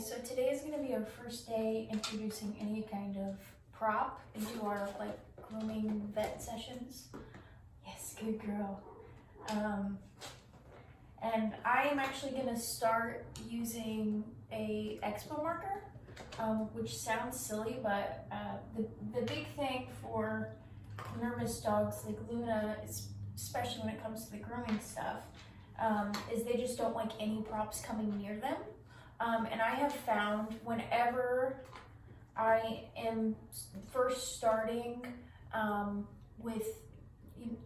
so today is going to be our first day introducing any kind of prop into our grooming vet sessions. Yes, good girl. And I am actually going to start using a expo marker, which sounds silly, but the big thing for nervous dogs like Luna, especially when it comes to the grooming stuff, is they just don't like any props coming near them. And I have found whenever I am first starting with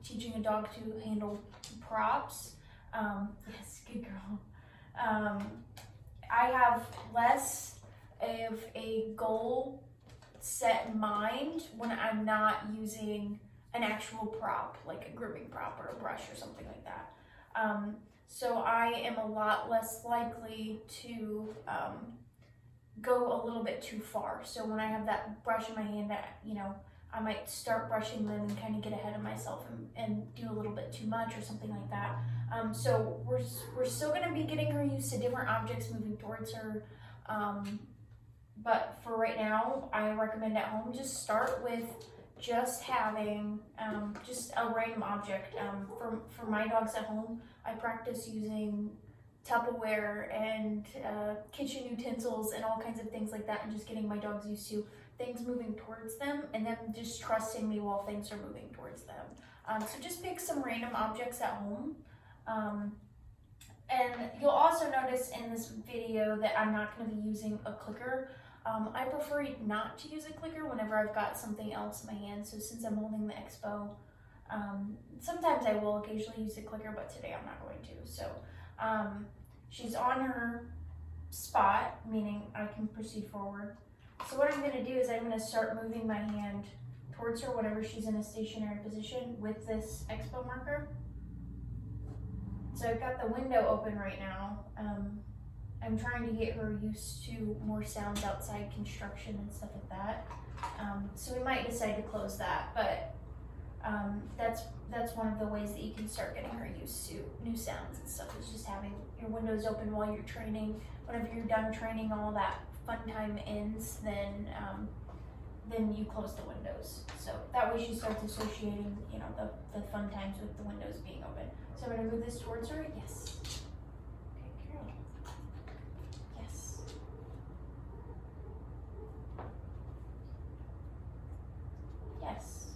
teaching a dog to handle props, yes, good girl, I have less of a goal set in mind when I'm not using an actual prop, like a grooming prop or a brush or something like that. So I am a lot less likely to go a little bit too far. So when I have that brush in my hand, I might start brushing them and kind of get ahead of myself and do a little bit too much or something like that. So we're still going to be getting her used to different objects moving towards her. But for right now, I recommend at home just start with just having just a random object. For my dogs at home, I practice using Tupperware and kitchen utensils and all kinds of things like that, and just getting my dogs used to things moving towards them and them just trusting me while things are moving towards them. So just pick some random objects at home. And you'll also notice in this video that I'm not going to be using a clicker. I prefer not to use a clicker whenever I've got something else in my hand. So since I'm holding the expo, sometimes I will occasionally use a clicker, but today I'm not going to. So she's on her spot, meaning I can proceed forward. So what I'm going to do is I'm going to start moving my hand towards her whenever she's in a stationary position with this expo marker. So I've got the window open right now. I'm trying to get her used to more sounds outside, construction and stuff like that. So we might decide to close that, but that's one of the ways that you can start getting her used to new sounds and stuff, is just having your windows open while you're training. Whenever you're done training, all that fun time ends, then you close the windows. So that way she starts associating, the fun times with the windows being open. So I'm gonna move this towards her. Yes. Okay, girl. Yes. Yes.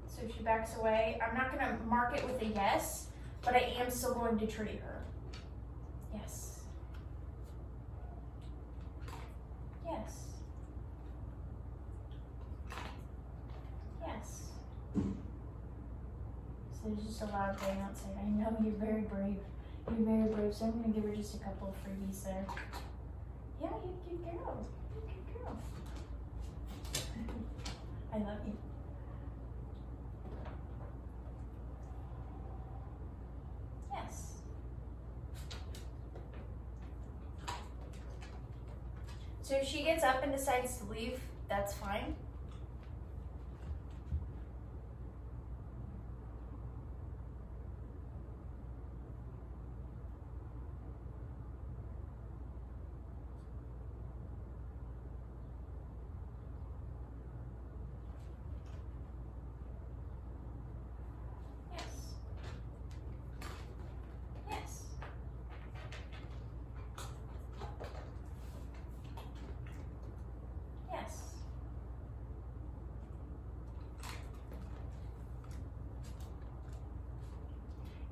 So she backs away. I'm not gonna mark it with a yes, but I am still going to treat her. Yes. Yes. Yes. So there's just a loud bang outside. I know, you're very brave. You're very brave. So I'm going to give her just a couple of freebies there. Yeah, you good girl. You good girl. I love you. Yes. So if she gets up and decides to leave, that's fine.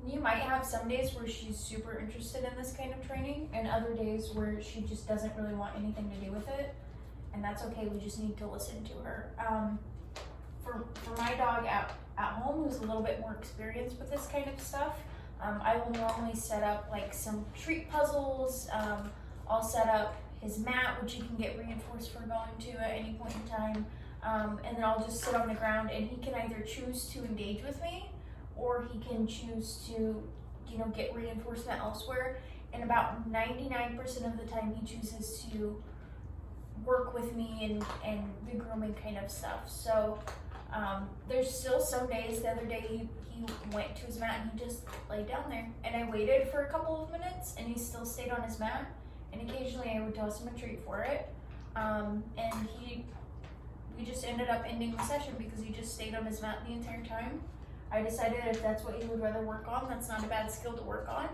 You might have some days where she's super interested in this kind of training and other days where she just doesn't really want anything to do with it, and that's okay. We just need to listen to her. For my dog at home, who's a little bit more experienced with this kind of stuff, I will normally set up like some treat puzzles. I'll set up his mat, which he can get reinforced for going to at any point in time, and then I'll just sit on the ground and he can either choose to engage with me or he can choose to, get reinforcement elsewhere. And about 99% of the time he chooses to work with me and the grooming kind of stuff. So There's still some days. The other day he went to his mat and he just laid down there, and I waited for a couple of minutes and he still stayed on his mat, and occasionally I would toss him a treat for it. And we just ended up ending the session because he just stayed on his mat the entire time. I decided if that's what he would rather work on, that's not a bad skill to work on.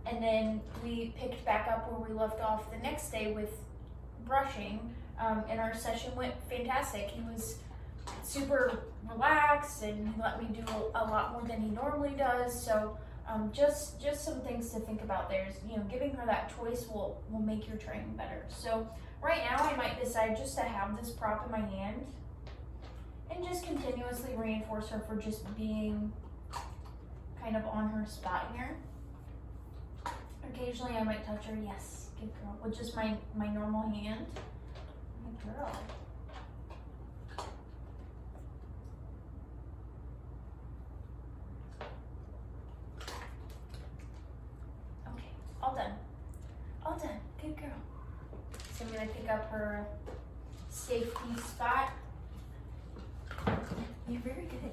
And then we picked back up where we left off the next day with brushing, and our session went fantastic. He was super relaxed and he let me do a lot more than he normally does. So just some things to think about there is, giving her that choice will make your training better. So right now I might decide just to have this prop in my hand and just continuously reinforce her for just being kind of on her spot here. Occasionally I might touch her, yes, good girl, with just my normal hand. Good girl. Okay, all done. All done, good girl. So I'm gonna pick up her safety spot. You're very good.